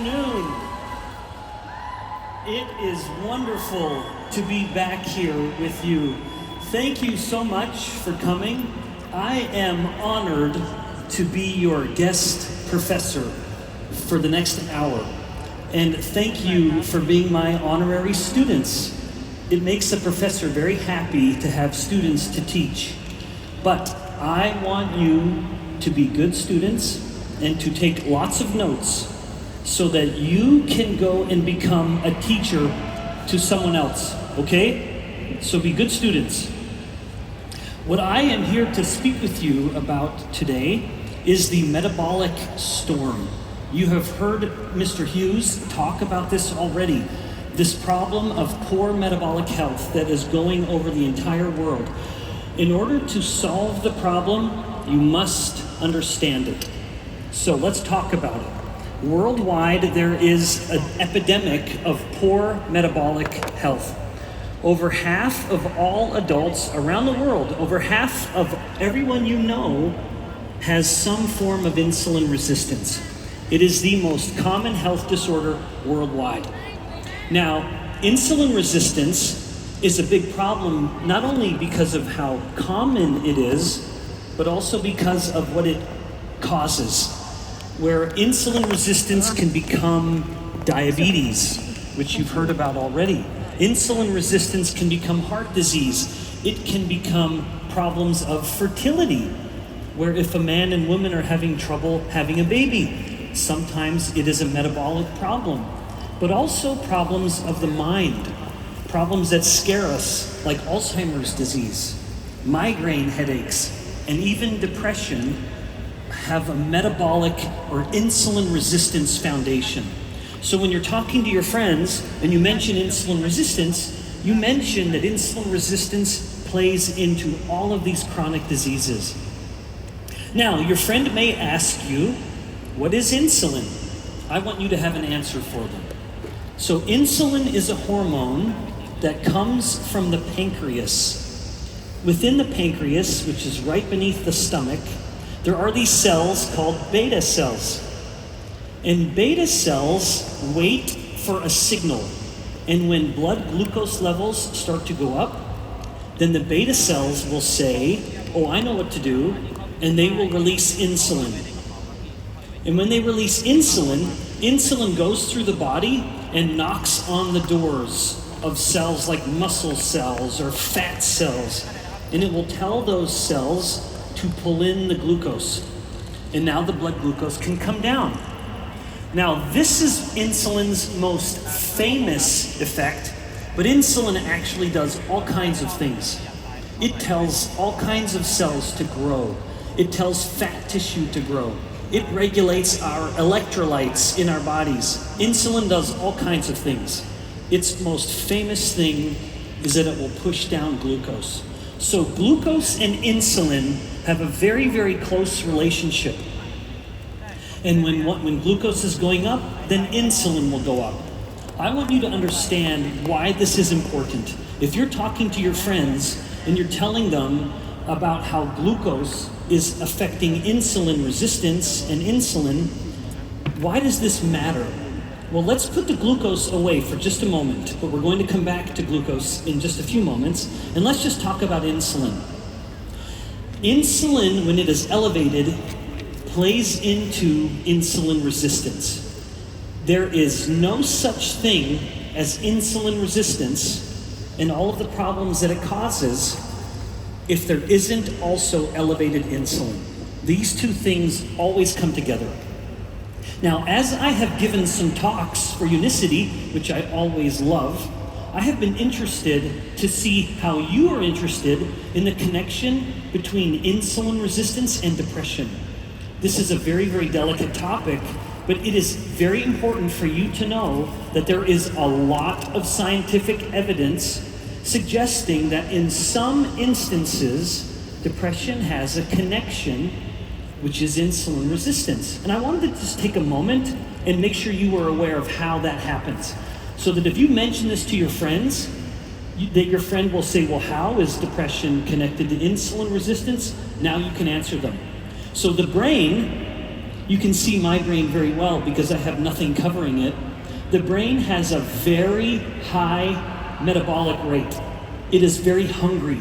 afternoon. It is wonderful to be back here with you. Thank you so much for coming. I am honored to be your guest professor for the next hour. And thank you for being my honorary students. It makes a professor very happy to have students to teach. But I want you to be good students and to take lots of notes so that you can go and become a teacher to someone else, okay? So be good students. What I am here to speak with you about today is the metabolic storm. You have heard Mr. Hughes talk about this already. This problem of poor metabolic health that is going over the entire world. In order to solve the problem, you must understand it. So let's talk about it. Worldwide, there is an epidemic of poor metabolic health. Over half of all adults around the world, over half of everyone you know, has some form of insulin resistance. It is the most common health disorder worldwide. Now, insulin resistance is a big problem, not only because of how common it is, but also because of what it causes. Where insulin resistance can become diabetes, which you've heard about already. Insulin resistance can become heart disease. It can become problems of fertility, where if a man and woman are having trouble having a baby, sometimes it is a metabolic problem. But also problems of the mind, problems that scare us, like Alzheimer's disease, migraine headaches, and even depression have a metabolic or insulin resistance foundation. So when you're talking to your friends and you mention insulin resistance, you mention that insulin resistance plays into all of these chronic diseases. Now, your friend may ask you, what is insulin? I want you to have an answer for them. So insulin is a hormone that comes from the pancreas. Within the pancreas, which is right beneath the stomach, there are these cells called beta cells. And beta cells wait for a signal. And when blood glucose levels start to go up, then the beta cells will say, oh, I know what to do, and they will release insulin. And when they release insulin, insulin goes through the body and knocks on the doors of cells like muscle cells or fat cells. And it will tell those cells to pull in the glucose. And now the blood glucose can come down. Now, this is insulin's most famous effect, but insulin actually does all kinds of things. It tells all kinds of cells to grow. It tells fat tissue to grow. It regulates our electrolytes in our bodies. Insulin does all kinds of things. Its most famous thing is that it will push down glucose. So glucose and insulin have a very, very close relationship. And when glucose is going up, then insulin will go up. I want you to understand why this is important. If you're talking to your friends and you're telling them about how glucose is affecting insulin resistance and insulin, why does this matter? Well, let's put the glucose away for just a moment, but we're going to come back to glucose in just a few moments, and let's just talk about insulin. Insulin, when it is elevated, plays into insulin resistance. There is no such thing as insulin resistance and all of the problems that it causes if there isn't also elevated insulin. These two things always come together. Now, as I have given some talks for Unicity, which I always love, I have been interested to see how you are interested in the connection between insulin resistance and depression. This is a very, very delicate topic, but it is very important for you to know that there is a lot of scientific evidence suggesting that in some instances, depression has a connection, which is insulin resistance. And I wanted to just take a moment and make sure you were aware of how that happens. So that if you mention this to your friends, that your friend will say, well, how is depression connected to insulin resistance? Now you can answer them. So the brain You can see my brain very well because I have nothing covering it. The brain has a very high metabolic rate. It is very hungry.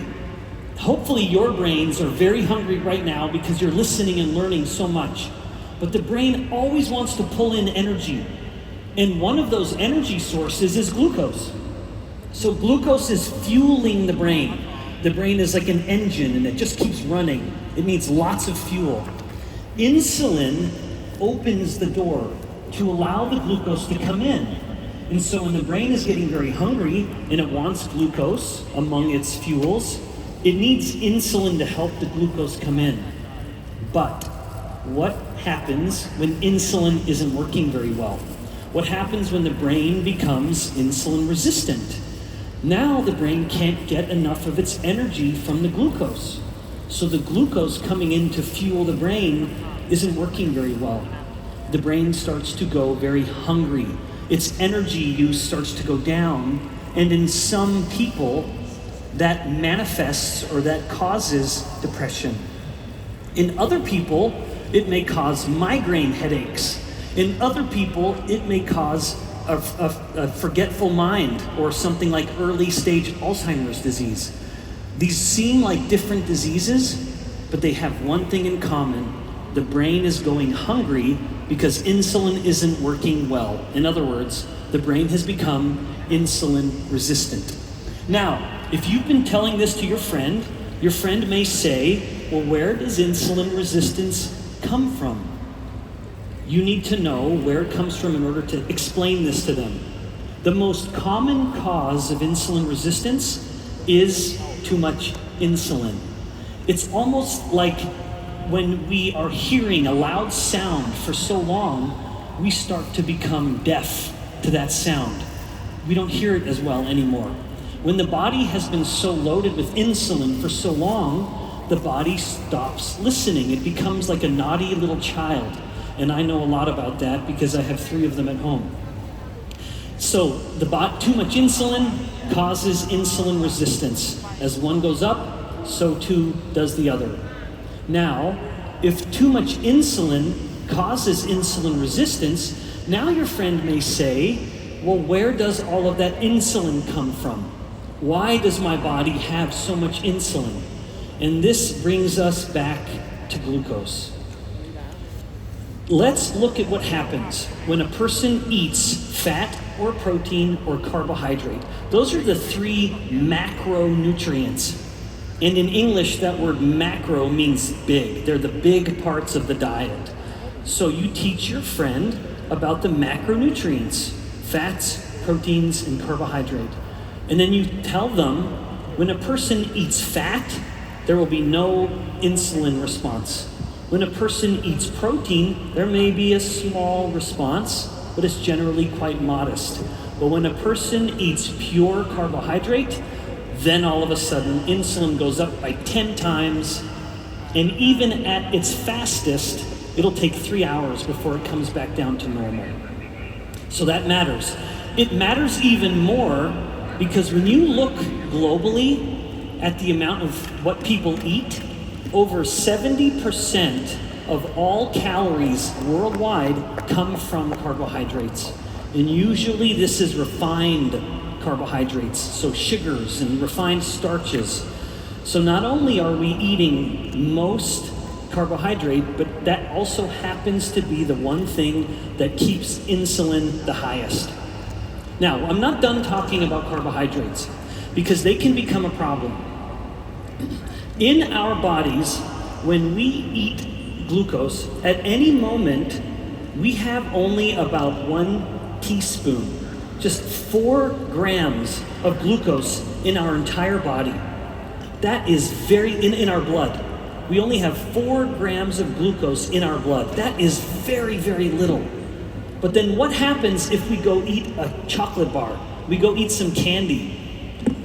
Hopefully your brains are very hungry right now because you're listening and learning so much. But the brain always wants to pull in energy. And one of those energy sources is glucose. So glucose is fueling the brain. The brain is like an engine and it just keeps running. It needs lots of fuel. Insulin opens the door to allow the glucose to come in. And so when the brain is getting very hungry and it wants glucose among its fuels, it needs insulin to help the glucose come in. But what happens when insulin isn't working very well? What happens when the brain becomes insulin resistant? Now the brain can't get enough of its energy from the glucose. So the glucose coming in to fuel the brain isn't working very well. The brain starts to go very hungry. Its energy use starts to go down, and in some people, that manifests or that causes depression. In other people, it may cause migraine headaches. In other people, it may cause a forgetful mind or something like early stage Alzheimer's disease. These seem like different diseases, but they have one thing in common. The brain is going hungry because insulin isn't working well. In other words, the brain has become insulin resistant. Now, if you've been telling this to your friend may say, well, where does insulin resistance come from? You need to know where it comes from in order to explain this to them. The most common cause of insulin resistance is too much insulin. It's almost like when we are hearing a loud sound for so long, we start to become deaf to that sound. We don't hear it as well anymore. When the body has been so loaded with insulin for so long, the body stops listening. It becomes like a naughty little child. And I know a lot about that because I have 3 of them at home. So too much insulin causes insulin resistance. As one goes up, so too does the other. Now, if too much insulin causes insulin resistance, now your friend may say, well, where does all of that insulin come from? Why does my body have so much insulin? And this brings us back to glucose. Let's look at what happens when a person eats fat or protein or carbohydrate. Those are the 3 macronutrients. And in English, that word macro means big. They're the big parts of the diet. So you teach your friend about the macronutrients, fats, proteins, and carbohydrate. And then you tell them when a person eats fat, there will be no insulin response. When a person eats protein, there may be a small response, but it's generally quite modest. But when a person eats pure carbohydrate, then all of a sudden insulin goes up by 10 times, and even at its fastest, it'll take 3 hours before it comes back down to normal. So that matters. It matters even more because when you look globally at the amount of what people eat, over 70% of all calories worldwide come from carbohydrates. And usually this is refined carbohydrates, so sugars and refined starches. So not only are we eating most carbohydrate, but that also happens to be the one thing that keeps insulin the highest. Now, I'm not done talking about carbohydrates because they can become a problem. In our bodies, when we eat glucose, at any moment, we have only about 1 teaspoon, just 4 grams of glucose in our entire body. That is in our blood. We only have 4 grams of glucose in our blood. That is very, very little. But then what happens if we go eat a chocolate bar? We go eat some candy.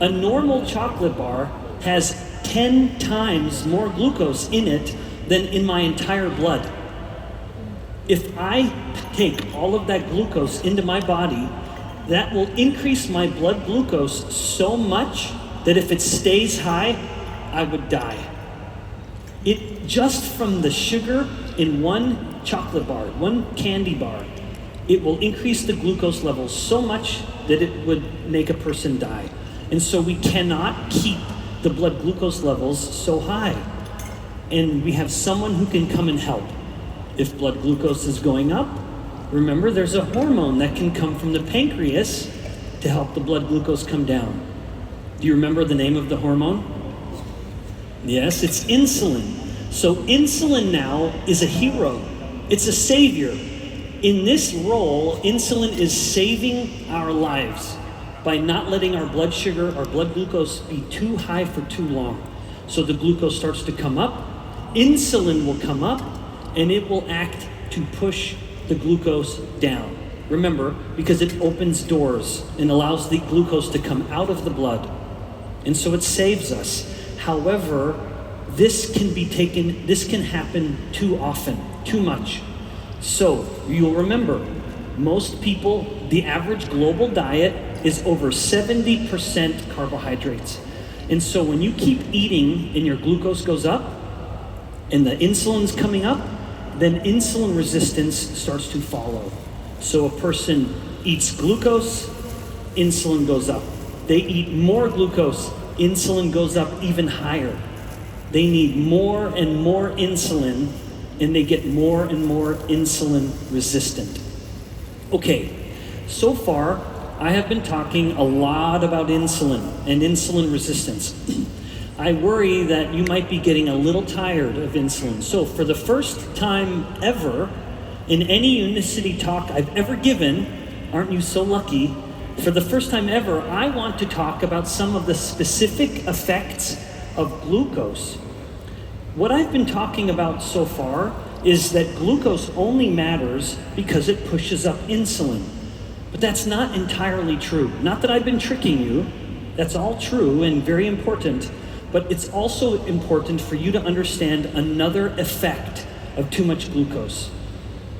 A normal chocolate bar has 10 times more glucose in it than in my entire blood. If I take all of that glucose into my body, that will increase my blood glucose so much that if it stays high, I would die. It just from the sugar in one chocolate bar, one candy bar, it will increase the glucose levels so much that it would make a person die. And so we cannot keep the blood glucose levels so high. And we have someone who can come and help. If blood glucose is going up, remember there's a hormone that can come from the pancreas to help the blood glucose come down. Do you remember the name of the hormone? Yes, it's insulin. So insulin now is a hero. It's a savior. In this role, insulin is saving our lives by not letting our blood sugar, our blood glucose be too high for too long. So the glucose starts to come up, insulin will come up, and it will act to push the glucose down. Remember, because it opens doors and allows the glucose to come out of the blood. And so it saves us. However, this can happen too often, too much. So you'll remember, most people, the average global diet is over 70% carbohydrates. And so when you keep eating and your glucose goes up and the insulin's coming up, then insulin resistance starts to follow. So a person eats glucose, insulin goes up. They eat more glucose, insulin goes up even higher. They need more and more insulin, and they get more and more insulin resistant. Okay, so far I have been talking a lot about insulin and insulin resistance. I worry that you might be getting a little tired of insulin. So for the first time ever, in any Unicity talk I've ever given, aren't you so lucky? For the first time ever, I want to talk about some of the specific effects of glucose. What I've been talking about so far is that glucose only matters because it pushes up insulin. But that's not entirely true. Not that I've been tricking you. That's all true and very important. But it's also important for you to understand another effect of too much glucose.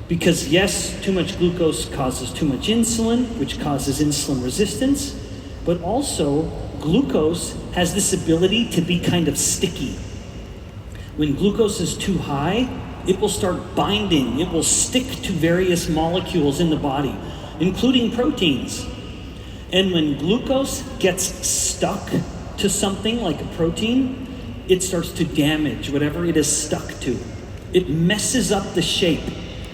Because yes, too much glucose causes too much insulin, which causes insulin resistance, but also glucose has this ability to be kind of sticky. When glucose is too high, it will start binding. It will stick to various molecules in the body, including proteins. And when glucose gets stuck to something like a protein, it starts to damage whatever it is stuck to. It messes up the shape.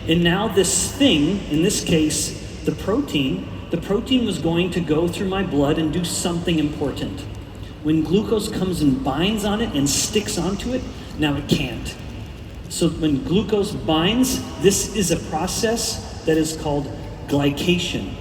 And now this thing, in this case, the protein was going to go through my blood and do something important. When glucose comes and binds on it and sticks onto it, now it can't. So when glucose binds, this is a process that is called glycation.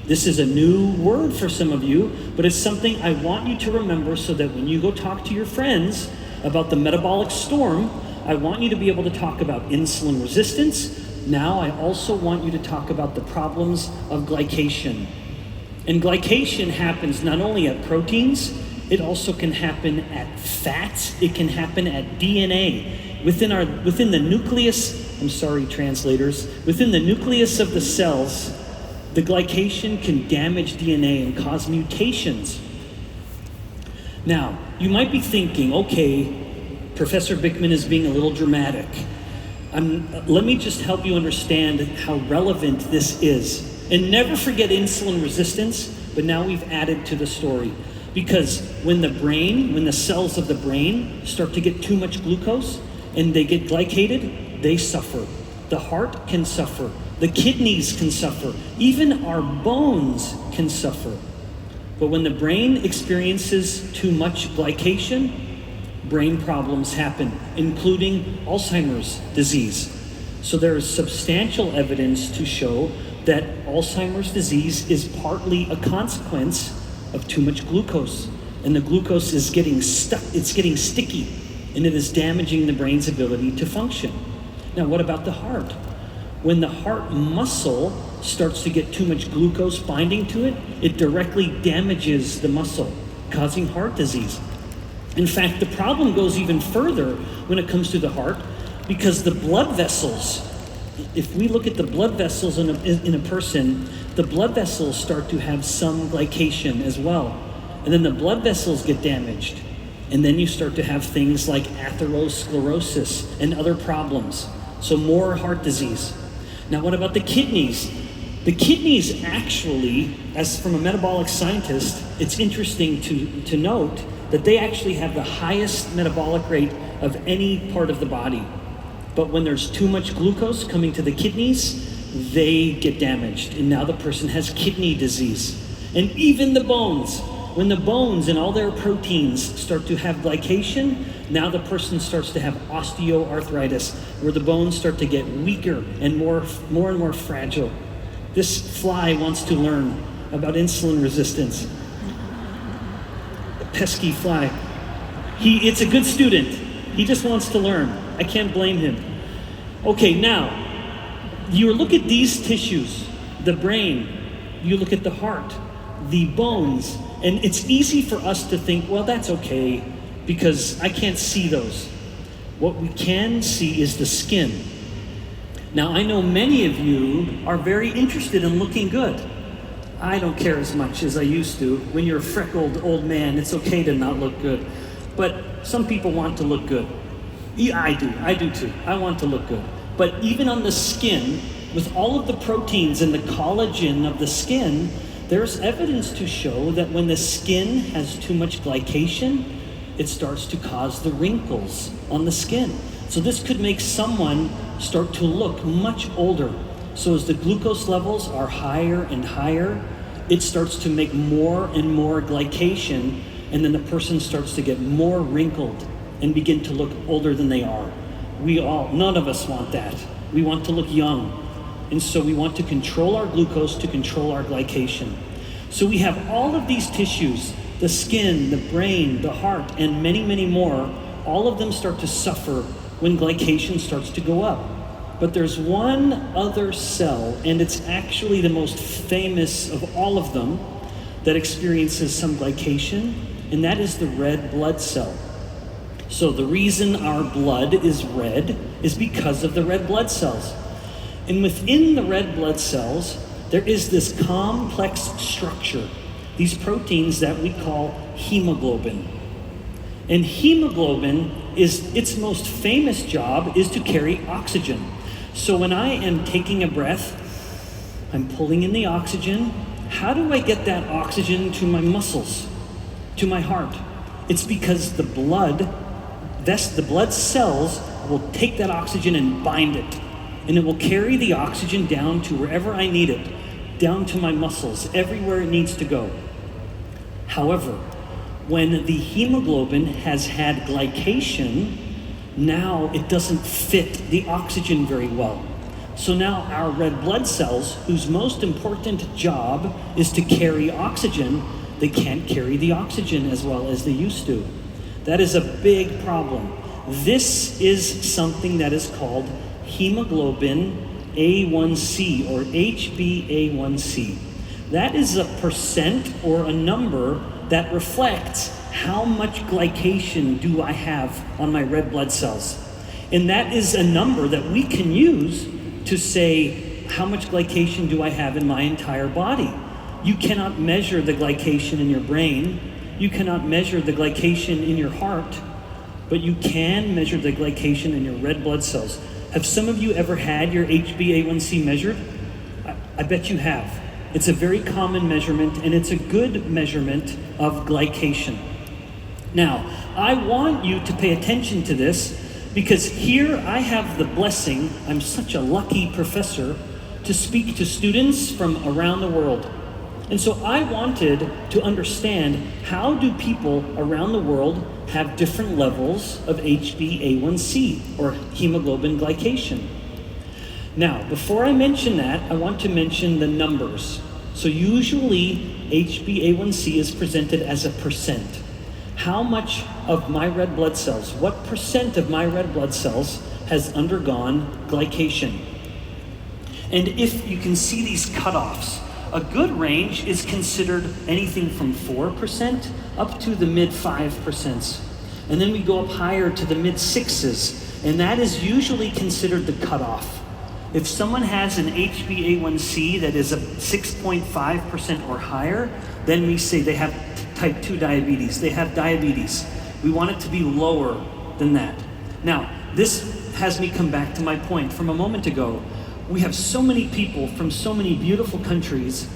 This is a new word for some of you, but it's something I want you to remember so that when you go talk to your friends about the metabolic storm, I want you to be able to talk about insulin resistance. Now I also want you to talk about the problems of glycation. And glycation happens not only at proteins, it also can happen at fats, it can happen at DNA. Within the nucleus, I'm sorry translators, within the nucleus of the cells, the glycation can damage DNA and cause mutations. Now, you might be thinking, okay, Professor Bikman is being a little dramatic. Let me just help you understand how relevant this is. And never forget insulin resistance, but now we've added to the story. Because when the cells of the brain start to get too much glucose and they get glycated, they suffer. The heart can suffer. The kidneys can suffer. Even our bones can suffer. But when the brain experiences too much glycation, brain problems happen, including Alzheimer's disease. So there is substantial evidence to show that Alzheimer's disease is partly a consequence of too much glucose. And the glucose is getting stuck, it's getting sticky, and it is damaging the brain's ability to function. Now, what about the heart? When the heart muscle starts to get too much glucose binding to it, it directly damages the muscle, causing heart disease. In fact, the problem goes even further when it comes to the heart, because the blood vessels, if we look at the blood vessels in a person, the blood vessels start to have some glycation as well. And then the blood vessels get damaged. And then you start to have things like atherosclerosis and other problems. So more heart disease. Now what about the kidneys? The kidneys actually, as from a metabolic scientist, it's interesting to note that they actually have the highest metabolic rate of any part of the body. But when there's too much glucose coming to the kidneys, they get damaged, and now the person has kidney disease. And even the bones, when the bones and all their proteins start to have glycation, now the person starts to have osteoarthritis, where the bones start to get weaker and more and more fragile. This fly wants to learn about insulin resistance. The pesky fly. It's a good student. He just wants to learn. I can't blame him. Okay, now, you look at these tissues, the brain, you look at the heart, the bones, and it's easy for us to think, well, that's okay, because I can't see those. What we can see is the skin. Now, I know many of you are very interested in looking good. I don't care as much as I used to. When you're a freckled old man, it's okay to not look good. But some people want to look good. Yeah, I do too. I want to look good. But even on the skin, with all of the proteins and the collagen of the skin, there's evidence to show that when the skin has too much glycation, it starts to cause the wrinkles on the skin. So this could make someone start to look much older. So as the glucose levels are higher and higher, it starts to make more and more glycation, and then the person starts to get more wrinkled and begin to look older than they are. None of us want that. We want to look young. And so we want to control our glucose to control our glycation. So we have all of these tissues, the skin, the brain, the heart, and many, many more. All of them start to suffer when glycation starts to go up. But there's one other cell, and it's actually the most famous of all of them, that experiences some glycation, and that is the red blood cell. So the reason our blood is red is because of the red blood cells. And within the red blood cells, there is this complex structure, these proteins that we call hemoglobin. And hemoglobin its most famous job is to carry oxygen. So when I am taking a breath, I'm pulling in the oxygen. How do I get that oxygen to my muscles, to my heart? It's because the blood cells will take that oxygen and bind it. And it will carry the oxygen down to wherever I need it, down to my muscles, everywhere it needs to go. However, when the hemoglobin has had glycation, now it doesn't fit the oxygen very well. So now our red blood cells, whose most important job is to carry oxygen, they can't carry the oxygen as well as they used to. That is a big problem. This is something that is called hemoglobin A1C, or HbA1c. That is a percent or a number that reflects how much glycation do I have on my red blood cells. And that is a number that we can use to say, how much glycation do I have in my entire body? You cannot measure the glycation in your brain. You cannot measure the glycation in your heart, but you can measure the glycation in your red blood cells. Have some of you ever had your HbA1c measured? I bet you have. It's a very common measurement, and it's a good measurement of glycation. Now, I want you to pay attention to this, because here I have the blessing, I'm such a lucky professor, to speak to students from around the world. And so I wanted to understand, how do people around the world have different levels of HbA1c, or hemoglobin glycation? Now, before I mention that, I want to mention the numbers. So usually HbA1c is presented as a percent. How much of my red blood cells, what percent of my red blood cells has undergone glycation? And if you can see these cutoffs, a good range is considered anything from 4% up to the mid 5%. And then we go up higher to the mid 6s, and that is usually considered the cutoff. If someone has an HbA1c that is a 6.5% or higher, then we say they have type 2 diabetes. They have diabetes. We want it to be lower than that. Now, this has me come back to my point from a moment ago. We have so many people from so many beautiful countries.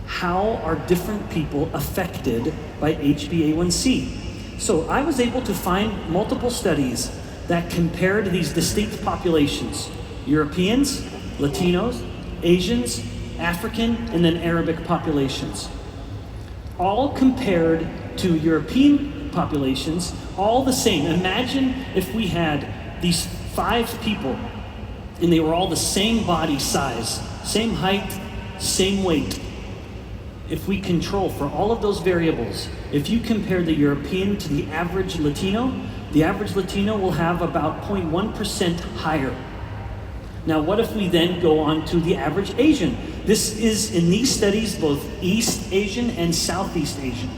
How are different people affected by HbA1c? So I was able to find multiple studies that compared these distinct populations: Europeans, Latinos, Asians, African, and then Arabic populations. All compared to European populations, all the same. Imagine if we had these 5 people and they were all the same body size, same height, same weight. If we control for all of those variables, if you compare the European to the average Latino will have about 0.1% higher. Now, what if we then go on to the average Asian? This is, in these studies, both East Asian and Southeast Asian.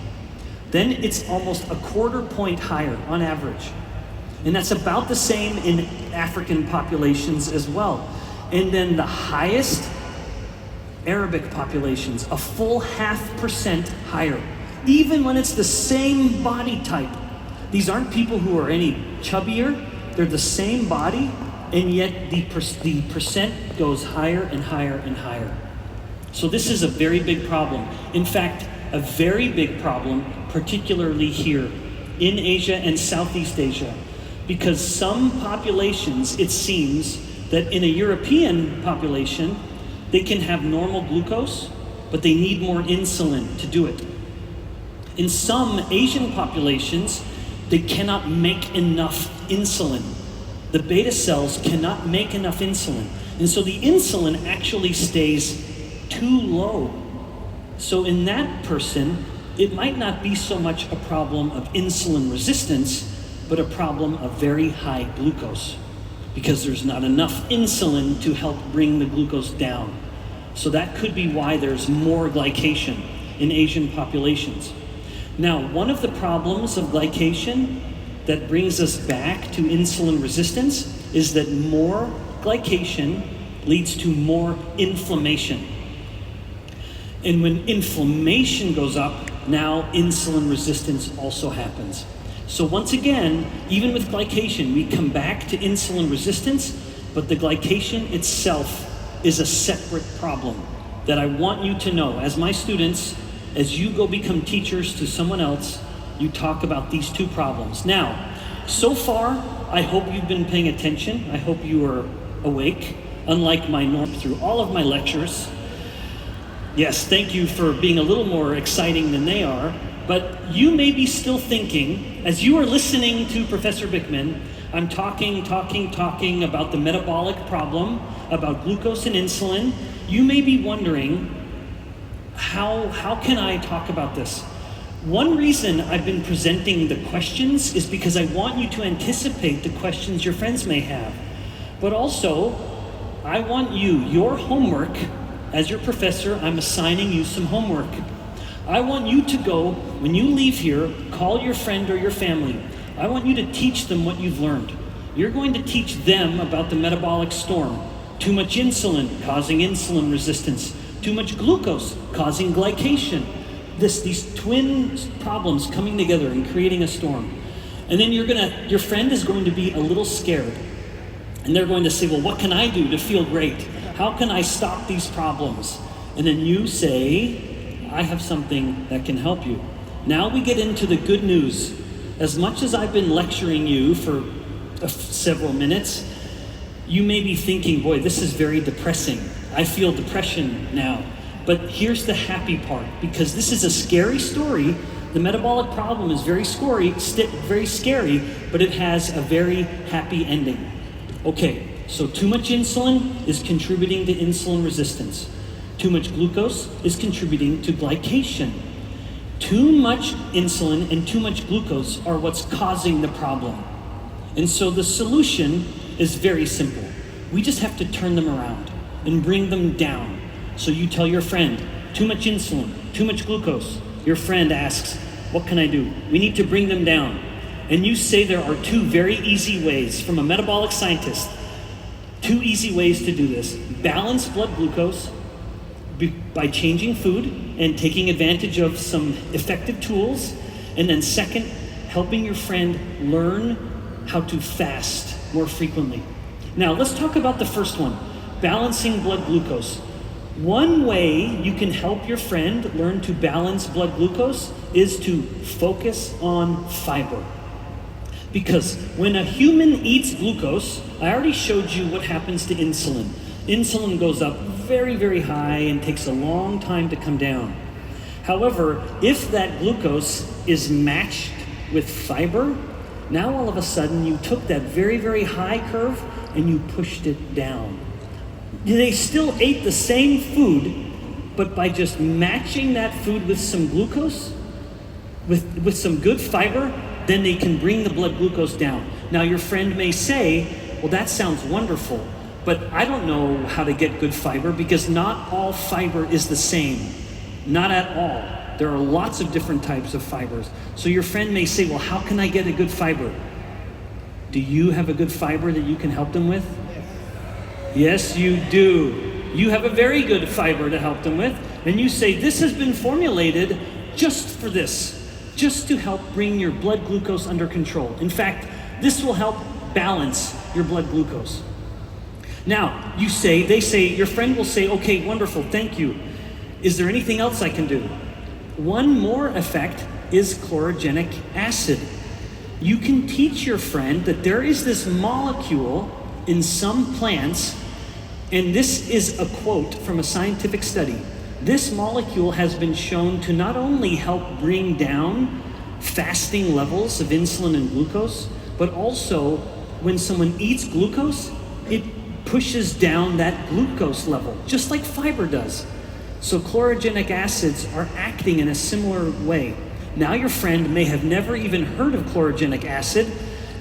Then it's almost a 1/4 point higher on average. And that's about the same in African populations as well. And then the highest Arabic populations, a full 0.5% higher, even when it's the same body type. These aren't people who are any chubbier, they're the same body, and yet the percent goes higher and higher and higher. So this is a very big problem. In fact, a very big problem, particularly here in Asia and Southeast Asia, because some populations, it seems that in a European population, they can have normal glucose, but they need more insulin to do it. In some Asian populations, they cannot make enough insulin. The beta cells cannot make enough insulin. And so the insulin actually stays too low. So in that person, it might not be so much a problem of insulin resistance, but a problem of very high glucose, because there's not enough insulin to help bring the glucose down. So that could be why there's more glycation in Asian populations. Now, one of the problems of glycation that brings us back to insulin resistance is that more glycation leads to more inflammation. And when inflammation goes up, now insulin resistance also happens. So once again, even with glycation, we come back to insulin resistance, but the glycation itself is a separate problem that I want you to know. As my students, as you go become teachers to someone else, you talk about these 2 problems. Now, so far, I hope you've been paying attention. I hope you are awake, unlike my norm through all of my lectures. Yes, thank you for being a little more exciting than they are. But you may be still thinking, as you are listening to Professor Bikman, I'm talking about the metabolic problem, about glucose and insulin. You may be wondering, how can I talk about this? One reason I've been presenting the questions is because I want you to anticipate the questions your friends may have. But also, I want your homework, as your professor, I'm assigning you some homework. I want you to go, when you leave here, call your friend or your family. I want you to teach them what you've learned. You're going to teach them about the metabolic storm. Too much insulin causing insulin resistance. Too much glucose causing glycation. These twin problems coming together and creating a storm. And then your friend is going to be a little scared. And they're going to say, well, what can I do to feel great? How can I stop these problems? And then you say, I have something that can help you. Now we get into the good news. As much as I've been lecturing you for several minutes, you may be thinking, boy, this is very depressing. I feel depression now. But here's the happy part, because this is a scary story. The metabolic problem is very scary, but it has a very happy ending. Okay, so too much insulin is contributing to insulin resistance. Too much glucose is contributing to glycation. Too much insulin and too much glucose are what's causing the problem. And so the solution is very simple. We just have to turn them around and bring them down. So you tell your friend, too much insulin, too much glucose. Your friend asks, what can I do? We need to bring them down. And you say there are 2 very easy ways from a metabolic scientist. 2 easy ways to do this. Balance blood glucose by changing food and taking advantage of some effective tools. And then second, helping your friend learn how to fast more frequently. Now, let's talk about the first one, balancing blood glucose. One way you can help your friend learn to balance blood glucose is to focus on fiber. Because when a human eats glucose, I already showed you what happens to insulin. Insulin goes up very, very high and takes a long time to come down. However, if that glucose is matched with fiber, now all of a sudden you took that very, very high curve and you pushed it down. They still ate the same food, but by just matching that food with some glucose, with some good fiber, then they can bring the blood glucose down. Now your friend may say, well, that sounds wonderful, but I don't know how to get good fiber because not all fiber is the same. Not at all. There are lots of different types of fibers. So your friend may say, well, how can I get a good fiber? Do you have a good fiber that you can help them with? Yes, you do. You have a very good fiber to help them with. And you say, this has been formulated just for this, just to help bring your blood glucose under control. In fact, this will help balance your blood glucose. Now, your friend will say, okay, wonderful, thank you. Is there anything else I can do? One more effect is chlorogenic acid. You can teach your friend that there is this molecule in some plants, and this is a quote from a scientific study. This molecule has been shown to not only help bring down fasting levels of insulin and glucose, but also when someone eats glucose, it pushes down that glucose level, just like fiber does. So chlorogenic acids are acting in a similar way. Now your friend may have never even heard of chlorogenic acid,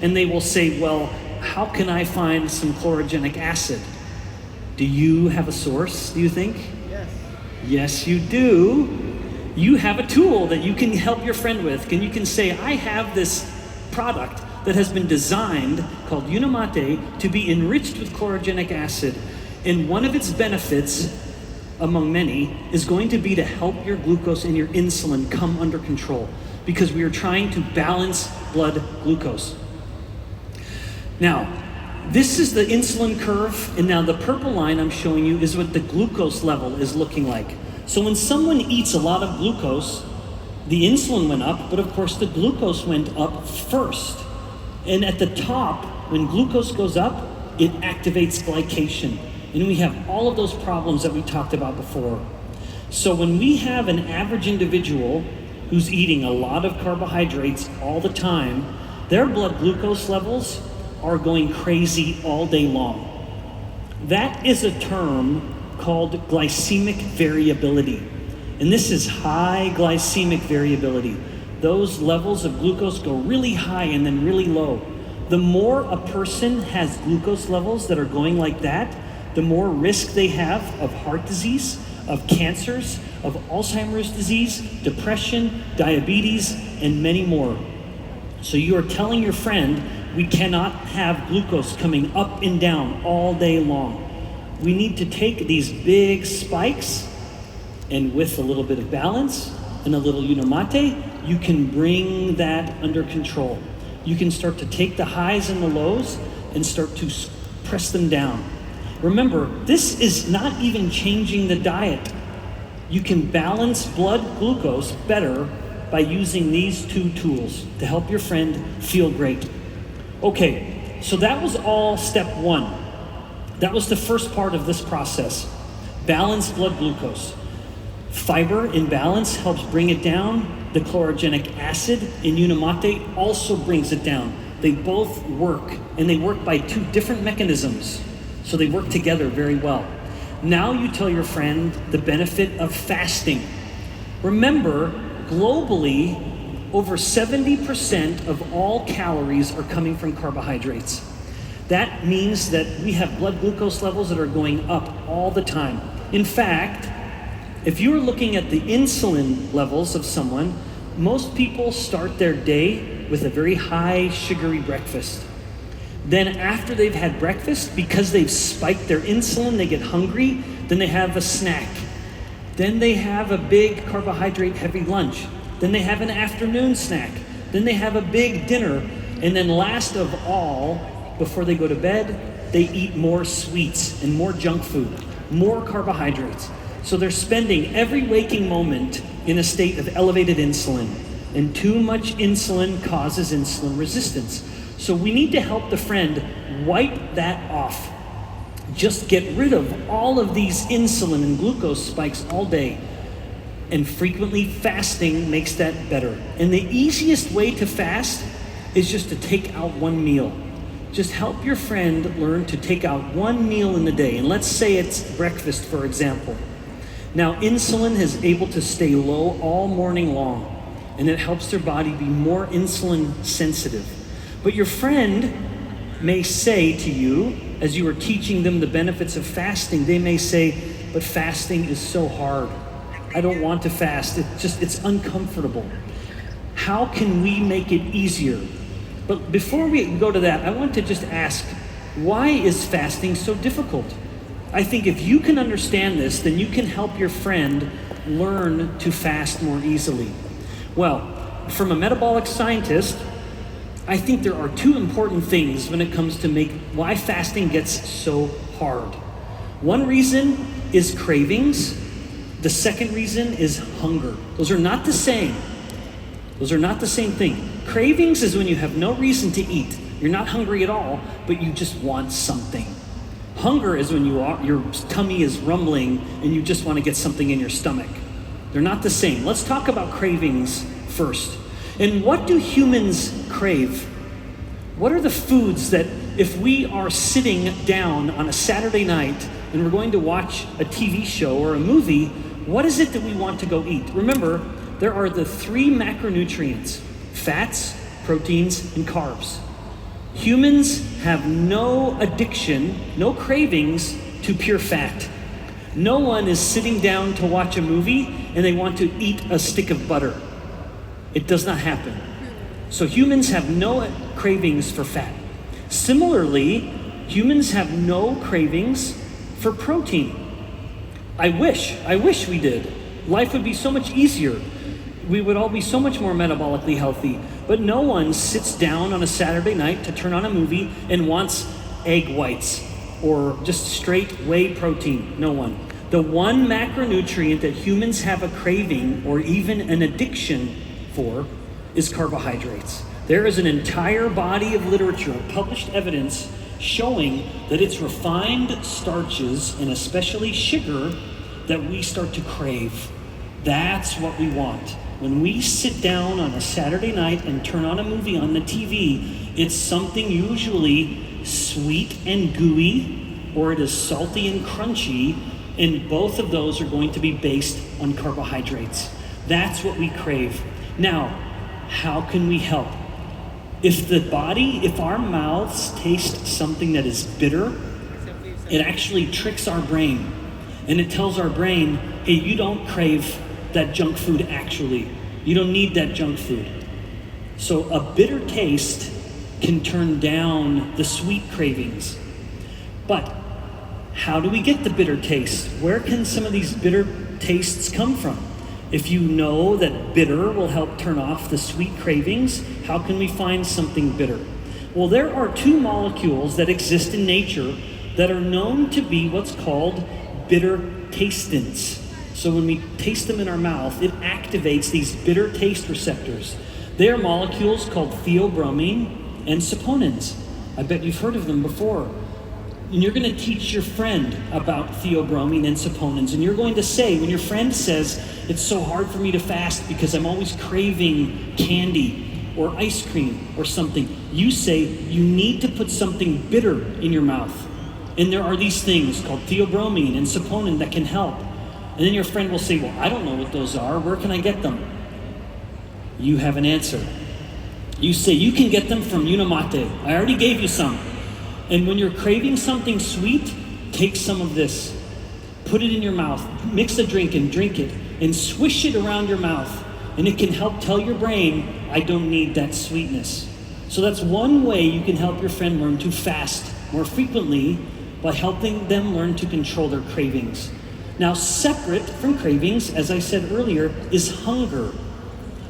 and they will say, well, how can I find some chlorogenic acid? Do you have a source, do you think? Yes. Yes, you do. You have a tool that you can help your friend with. And you can say, I have this product that has been designed called Unimate to be enriched with chlorogenic acid. And one of its benefits, among many, is going to be to help your glucose and your insulin come under control, because we are trying to balance blood glucose. Now, this is the insulin curve, and now the purple line I'm showing you is what the glucose level is looking like. So when someone eats a lot of glucose, the insulin went up, but of course the glucose went up first. And at the top, when glucose goes up, it activates glycation. And we have all of those problems that we talked about before. So when we have an average individual who's eating a lot of carbohydrates all the time, their blood glucose levels are going crazy all day long. That is a term called glycemic variability. And this is high glycemic variability. Those levels of glucose go really high and then really low. The more a person has glucose levels that are going like that, the more risk they have of heart disease, of cancers, of Alzheimer's disease, depression, diabetes, and many more. So you are telling your friend, we cannot have glucose coming up and down all day long. We need to take these big spikes, and with a little bit of balance and a little Unimate, you can bring that under control. You can start to take the highs and the lows and start to press them down. Remember, this is not even changing the diet. You can balance blood glucose better by using these two tools to help your friend feel great. Okay, so that was all step one. That was the first part of this process. Balance blood glucose. Fiber in balance helps bring it down. The chlorogenic acid in Unimate also brings it down. They both work, and they work by two different mechanisms. So they work together very well. Now you tell your friend the benefit of fasting. Remember, globally, over 70% of all calories are coming from carbohydrates. That means that we have blood glucose levels that are going up all the time. In fact, if you're looking at the insulin levels of someone, most people start their day with a very high sugary breakfast. Then after they've had breakfast, because they've spiked their insulin, they get hungry, then they have a snack. Then they have a big carbohydrate heavy lunch. Then they have an afternoon snack. Then they have a big dinner. And then last of all, before they go to bed, they eat more sweets and more junk food, more carbohydrates. So they're spending every waking moment in a state of elevated insulin. And too much insulin causes insulin resistance. So we need to help the friend wipe that off. Just get rid of all of these insulin and glucose spikes all day. And frequently fasting makes that better. And the easiest way to fast is just to take out one meal. Just help your friend learn to take out one meal in the day. And let's say it's breakfast, for example. Now, insulin is able to stay low all morning long, and it helps their body be more insulin sensitive. But your friend may say to you, as you are teaching them the benefits of fasting, they may say, but fasting is so hard. I don't want to fast. It's uncomfortable. How can we make it easier? But before we go to that, I want to just ask, why is fasting so difficult? I think if you can understand this, then you can help your friend learn to fast more easily. Well, from a metabolic scientist, I think there are two important things when it comes to why fasting gets so hard. One reason is cravings. The second reason is hunger. Those are not the same. Those are not the same thing. Cravings is when you have no reason to eat. You're not hungry at all, but you just want something. Hunger is when your tummy is rumbling and you just want to get something in your stomach. They're not the same. Let's talk about cravings first. And what do humans crave? What are the foods that if we are sitting down on a Saturday night and we're going to watch a TV show or a movie, what is it that we want to go eat? Remember, there are the three macronutrients: fats, proteins, and carbs. Humans have no addiction, no cravings to pure fat. No one is sitting down to watch a movie and they want to eat a stick of butter. It does not happen. So humans have no cravings for fat. Similarly, humans have no cravings for protein. I wish we did. Life would be so much easier. We would all be so much more metabolically healthy. But no one sits down on a Saturday night to turn on a movie and wants egg whites or just straight whey protein. No one. The one macronutrient that humans have a craving or even an addiction for is carbohydrates. There is an entire body of literature, published evidence, showing that it's refined starches and especially sugar that we start to crave. That's what we want. When we sit down on a Saturday night and turn on a movie on the TV, it's something usually sweet and gooey, or it is salty and crunchy, and both of those are going to be based on carbohydrates. That's what we crave. Now, how can we help? If our mouths taste something that is bitter, it actually tricks our brain. And it tells our brain, hey, you don't crave that junk food actually. You don't need that junk food. So a bitter taste can turn down the sweet cravings. But how do we get the bitter taste? Where can some of these bitter tastes come from? If you know that bitter will help turn off the sweet cravings, how can we find something bitter? Well, there are two molecules that exist in nature that are known to be what's called bitter tastants. So when we taste them in our mouth, it activates these bitter taste receptors. They are molecules called theobromine and saponins. I bet you've heard of them before. And you're going to teach your friend about theobromine and saponins. And you're going to say, when your friend says, it's so hard for me to fast because I'm always craving candy or ice cream or something, you say you need to put something bitter in your mouth. And there are these things called theobromine and saponin that can help. And then your friend will say, well, I don't know what those are. Where can I get them? You have an answer. You say, you can get them from Unimate. I already gave you some. And when you're craving something sweet, take some of this. Put it in your mouth. Mix a drink and drink it. And swish it around your mouth. And it can help tell your brain, I don't need that sweetness. So that's one way you can help your friend learn to fast more frequently, by helping them learn to control their cravings. Now, separate from cravings, as I said earlier, is hunger.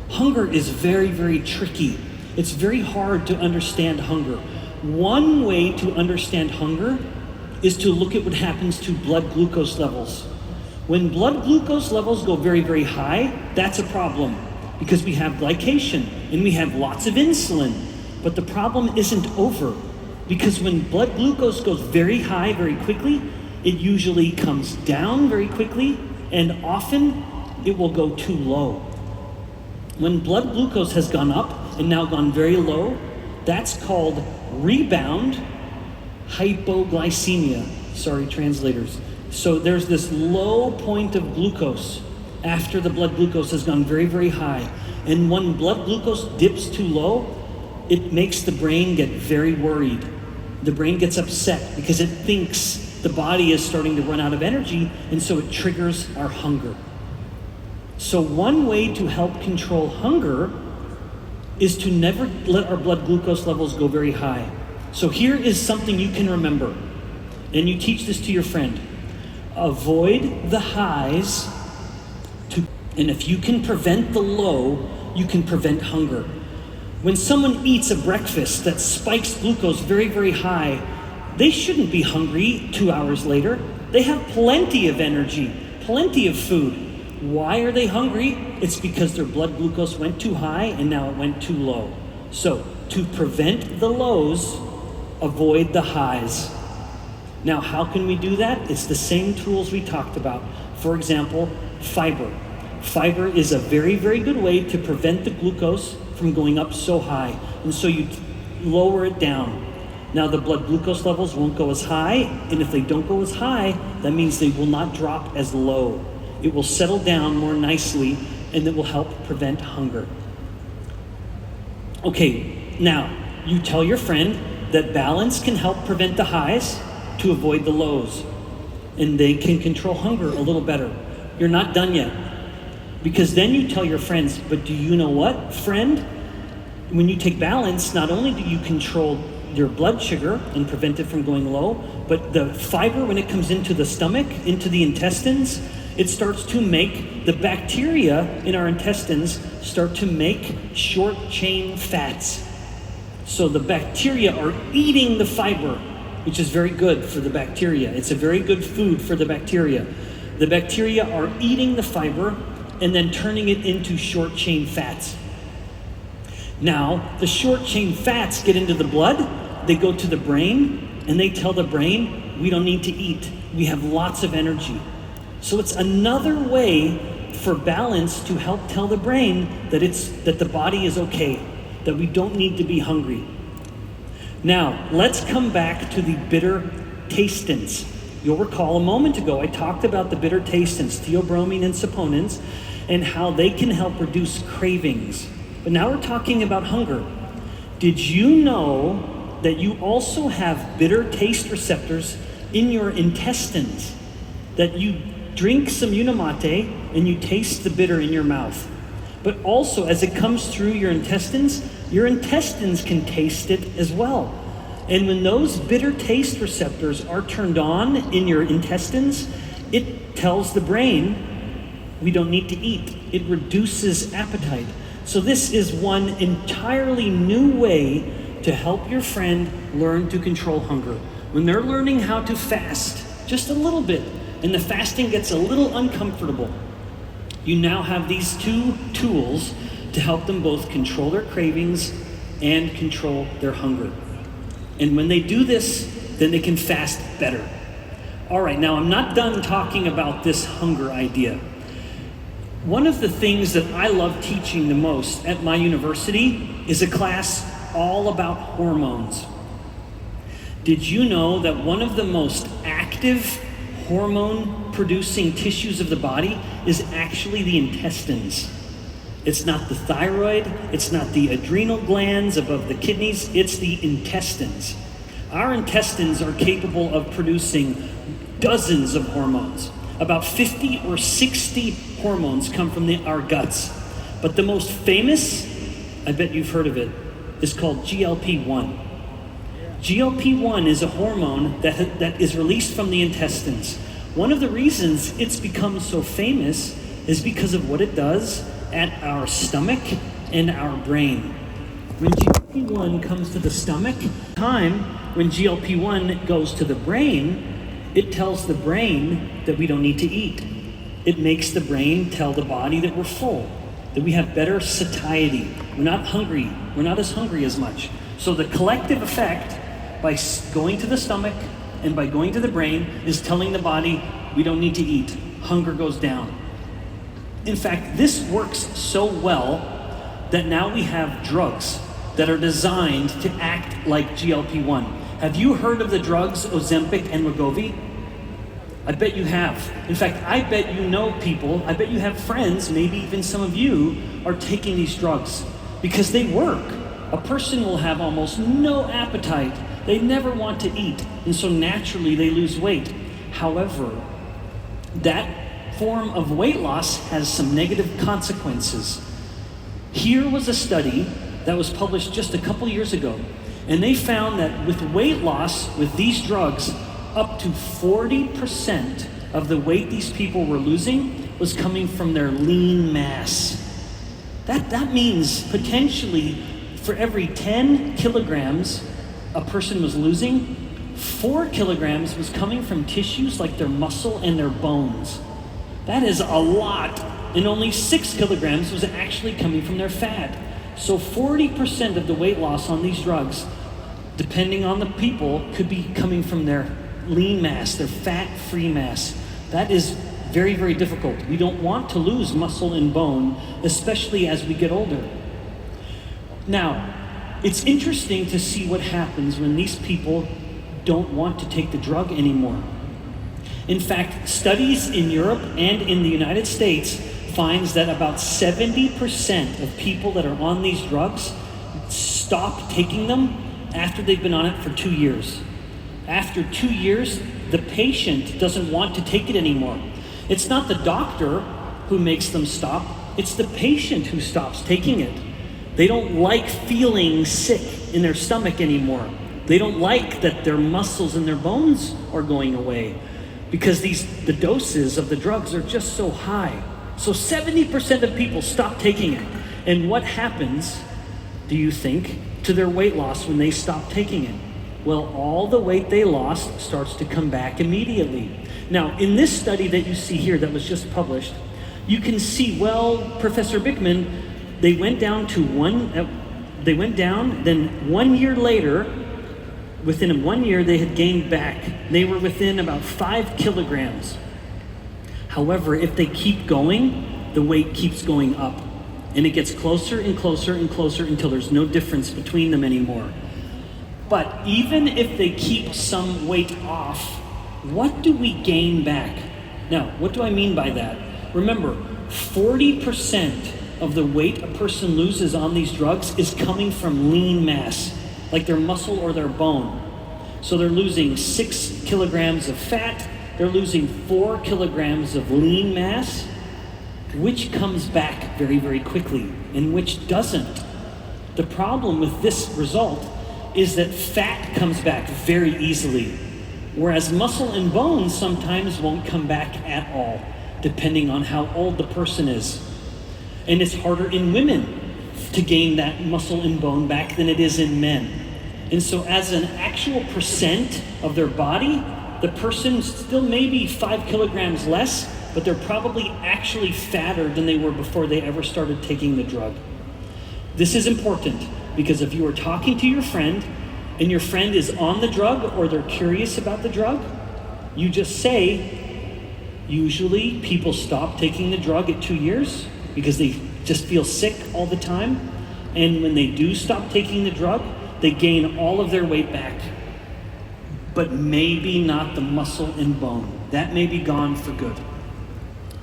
Hunger is very, very tricky. It's very hard to understand hunger. One way to understand hunger is to look at what happens to blood glucose levels. When blood glucose levels go very, very high, that's a problem because we have glycation and we have lots of insulin. But the problem isn't over because when blood glucose goes very high very quickly, it usually comes down very quickly and often it will go too low. When blood glucose has gone up and now gone very low, that's called rebound hypoglycemia. Sorry, translators. So there's this low point of glucose after the blood glucose has gone very, very high. And when blood glucose dips too low, it makes the brain get very worried. The brain gets upset because it thinks the body is starting to run out of energy, and so it triggers our hunger. So one way to help control hunger is to never let our blood glucose levels go very high. So here is something you can remember, and you teach this to your friend. Avoid the highs, and if you can prevent the low, you can prevent hunger. When someone eats a breakfast that spikes glucose very, very high, they shouldn't be hungry 2 hours later. They have plenty of energy, plenty of food. Why are they hungry? It's because their blood glucose went too high and now it went too low. So to prevent the lows, avoid the highs. Now, how can we do that? It's the same tools we talked about. For example, fiber. Fiber is a very, very good way to prevent the glucose from going up so high. And so you lower it down. Now the blood glucose levels won't go as high, and if they don't go as high, that means they will not drop as low. It will settle down more nicely, and it will help prevent hunger. Okay, now you tell your friend that balance can help prevent the highs to avoid the lows, and they can control hunger a little better. You're not done yet, because then you tell your friends, but do you know what, friend? When you take balance, not only do you control your blood sugar and prevent it from going low, but the fiber, when it comes into the stomach, into the intestines, it starts to make the bacteria in our intestines start to make short chain fats. So the bacteria are eating the fiber, which is very good for the bacteria. It's a very good food for the bacteria. The bacteria are eating the fiber and then turning it into short chain fats. Now, the short chain fats get into the blood, they go to the brain, and they tell the brain, we don't need to eat. We have lots of energy. So it's another way for balance to help tell the brain that the body is okay, that we don't need to be hungry. Now, let's come back to the bitter tastins. You'll recall a moment ago I talked about the bitter tastins, theobromine and saponins, and how they can help reduce cravings. But now we're talking about hunger. Did you know that you also have bitter taste receptors in your intestines? That you drink some Unimate and you taste the bitter in your mouth. But also, as it comes through your intestines can taste it as well. And when those bitter taste receptors are turned on in your intestines, it tells the brain, we don't need to eat. It reduces appetite. So this is one entirely new way to help your friend learn to control hunger. When they're learning how to fast, just a little bit, and the fasting gets a little uncomfortable, you now have these two tools to help them both control their cravings and control their hunger. And when they do this, then they can fast better. All right, now I'm not done talking about this hunger idea. One of the things that I love teaching the most at my university is a class all about hormones. Did you know that one of the most active hormone-producing tissues of the body is actually the intestines? It's not the thyroid, it's not the adrenal glands above the kidneys, it's the intestines. Our intestines are capable of producing dozens of hormones. About 50 or 60 hormones come from our guts. But the most famous, I bet you've heard of it, is called GLP-1. GLP-1 is a hormone that is released from the intestines. One of the reasons it's become so famous is because of what it does at our stomach and our brain. When GLP-1 comes to the stomach, when GLP-1 goes to the brain, it tells the brain that we don't need to eat. It makes the brain tell the body that we're full, that we have better satiety. We're not hungry. We're not as hungry as much. So the collective effect by going to the stomach and by going to the brain is telling the body we don't need to eat. Hunger goes down. In fact, this works so well that now we have drugs that are designed to act like GLP-1. Have you heard of the drugs Ozempic and Wegovy? I bet you have. In fact, I bet you know people, I bet you have friends, maybe even some of you are taking these drugs because they work. A person will have almost no appetite. They never want to eat, and so naturally they lose weight. However, that form of weight loss has some negative consequences. Here was a study that was published just a couple years ago, and they found that with weight loss, with these drugs, up to 40% of the weight these people were losing was coming from their lean mass. That means potentially for every 10 kilograms a person was losing, 4 kilograms was coming from tissues like their muscle and their bones. That is a lot, and only 6 kilograms was actually coming from their fat. So 40% of the weight loss on these drugs, depending on the people, could be coming from their lean mass, their fat-free mass. That is very, very difficult. We don't want to lose muscle and bone, especially as we get older. Now, it's interesting to see what happens when these people don't want to take the drug anymore. In fact, studies in Europe and in the United States finds that about 70% of people that are on these drugs stop taking them after they've been on it for 2 years. After 2 years, the patient doesn't want to take it anymore. It's not the doctor who makes them stop, it's the patient who stops taking it. They don't like feeling sick in their stomach anymore. They don't like that their muscles and their bones are going away because the doses of the drugs are just so high. So 70% of people stop taking it. And what happens, do you think, to their weight loss when they stop taking it? Well, all the weight they lost starts to come back immediately. Now, in this study that you see here that was just published, you can see, well, Professor Bikman, they went down, then 1 year later, within 1 year, they had gained back. They were within about 5 kilograms. However, if they keep going, the weight keeps going up. And it gets closer and closer and closer until there's no difference between them anymore. But even if they keep some weight off, what do we gain back? Now, what do I mean by that? Remember, 40% of the weight a person loses on these drugs is coming from lean mass, like their muscle or their bone. So they're losing 6 kilograms of fat, they're losing 4 kilograms of lean mass, which comes back very, very quickly, and which doesn't. The problem with this result is that fat comes back very easily, whereas muscle and bone sometimes won't come back at all, depending on how old the person is. And it's harder in women to gain that muscle and bone back than it is in men. And so as an actual percent of their body, the person still may be 5 kilograms less, but they're probably actually fatter than they were before they ever started taking the drug. This is important because if you are talking to your friend and your friend is on the drug or they're curious about the drug, you just say, usually people stop taking the drug at 2 years because they just feel sick all the time. And when they do stop taking the drug, they gain all of their weight back, but maybe not the muscle and bone. That may be gone for good.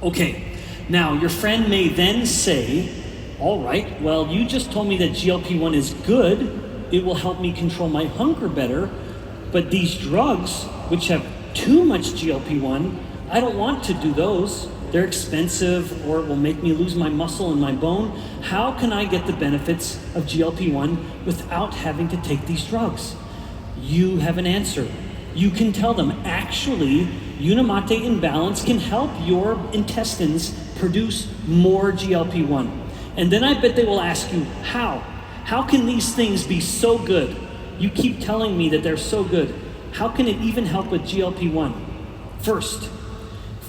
Okay, now your friend may then say, all right, well, you just told me that GLP-1 is good. It will help me control my hunger better. But these drugs, which have too much GLP-1, I don't want to do those. They're expensive, or it will make me lose my muscle and my bone. How can I get the benefits of GLP-1 without having to take these drugs? You have an answer. You can tell them, actually, Unimate imbalance can help your intestines produce more GLP-1. And then I bet they will ask you, how? How can these things be so good? You keep telling me that they're so good. How can it even help with GLP-1? First,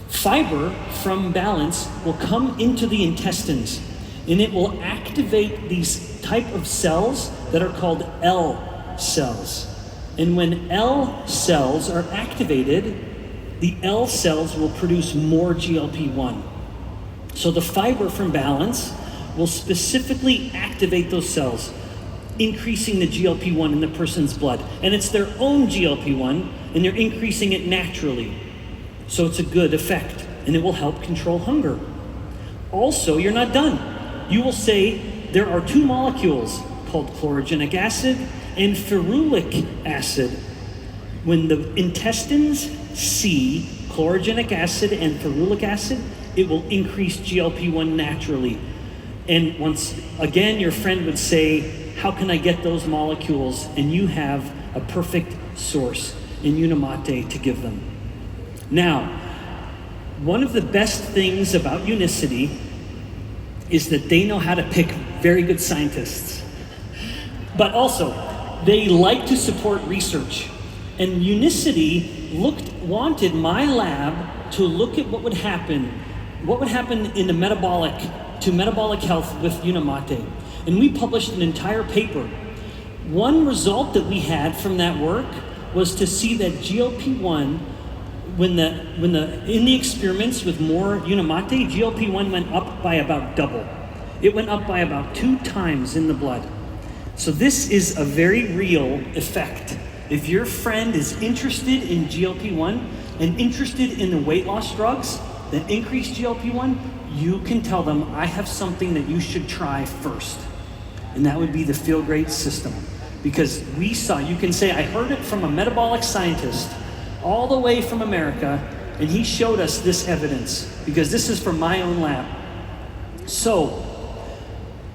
fiber from balance will come into the intestines, and it will activate these type of cells that are called L cells. And when L cells are activated, the L cells will produce more GLP-1. So the fiber from balance will specifically activate those cells, increasing the GLP-1 in the person's blood. And it's their own GLP-1, and they're increasing it naturally. So it's a good effect, and it will help control hunger. Also, you're not done. You will say there are two molecules called chlorogenic acid and ferulic acid. When the intestines see chlorogenic acid and ferulic acid, it will increase GLP-1 naturally. And once again, your friend would say, how can I get those molecules? And you have a perfect source in Unimate to give them. Now, one of the best things about Unicity is that they know how to pick very good scientists. But also, they like to support research. And Unicity wanted my lab to look at what would happen in the metabolic health with Unimate. And we published an entire paper. One result that we had from that work was to see that GLP-1, in the experiments with more Unimate, GLP-1 went up by about double. It went up by about 2 times in the blood. So this is a very real effect. If your friend is interested in GLP-1 and interested in the weight loss drugs that increase GLP-1, you can tell them, I have something that you should try first. And that would be the Feel Great system. Because you can say, I heard it from a metabolic scientist all the way from America, and he showed us this evidence, because this is from my own lab. So,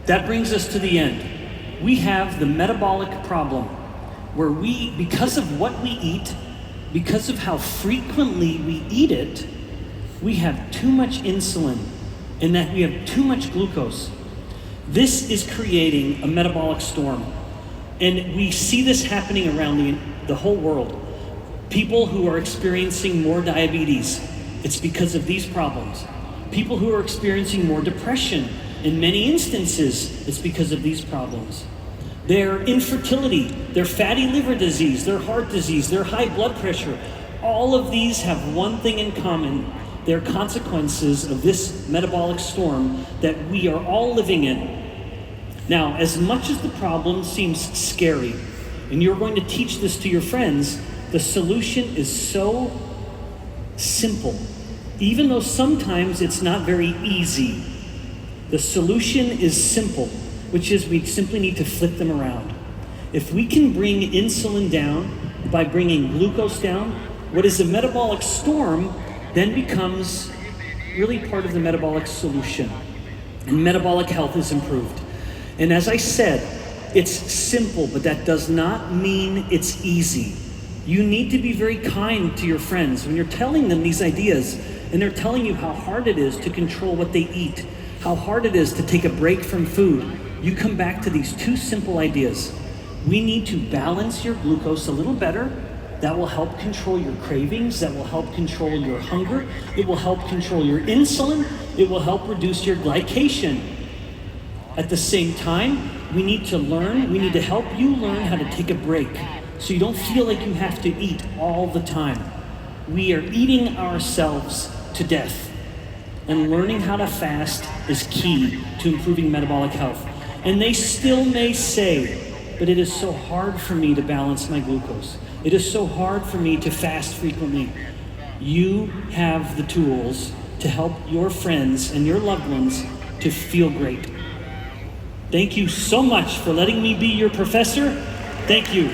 that brings us to the end. We have the metabolic problem, where because of what we eat, because of how frequently we eat it, we have too much insulin, and that we have too much glucose. This is creating a metabolic storm. And we see this happening around the whole world. People who are experiencing more diabetes, it's because of these problems. People who are experiencing more depression, in many instances, it's because of these problems. Their infertility, their fatty liver disease, their heart disease, their high blood pressure, all of these have one thing in common. They're consequences of this metabolic storm that we are all living in. Now, as much as the problem seems scary, and you're going to teach this to your friends, the solution is so simple. Even though sometimes it's not very easy, the solution is simple, which is we simply need to flip them around. If we can bring insulin down by bringing glucose down, what is a metabolic storm then becomes really part of the metabolic solution, and metabolic health is improved. And as I said, it's simple, but that does not mean it's easy. You need to be very kind to your friends when you're telling them these ideas, and they're telling you how hard it is to control what they eat, how hard it is to take a break from food. You come back to these 2 simple ideas. We need to balance your glucose a little better. That will help control your cravings. That will help control your hunger. It will help control your insulin. It will help reduce your glycation. At the same time, we need to help you learn how to take a break so you don't feel like you have to eat all the time. We are eating ourselves to death. And learning how to fast is key to improving metabolic health. And they still may say, but it is so hard for me to balance my glucose. It is so hard for me to fast frequently. You have the tools to help your friends and your loved ones to feel great. Thank you so much for letting me be your professor. Thank you.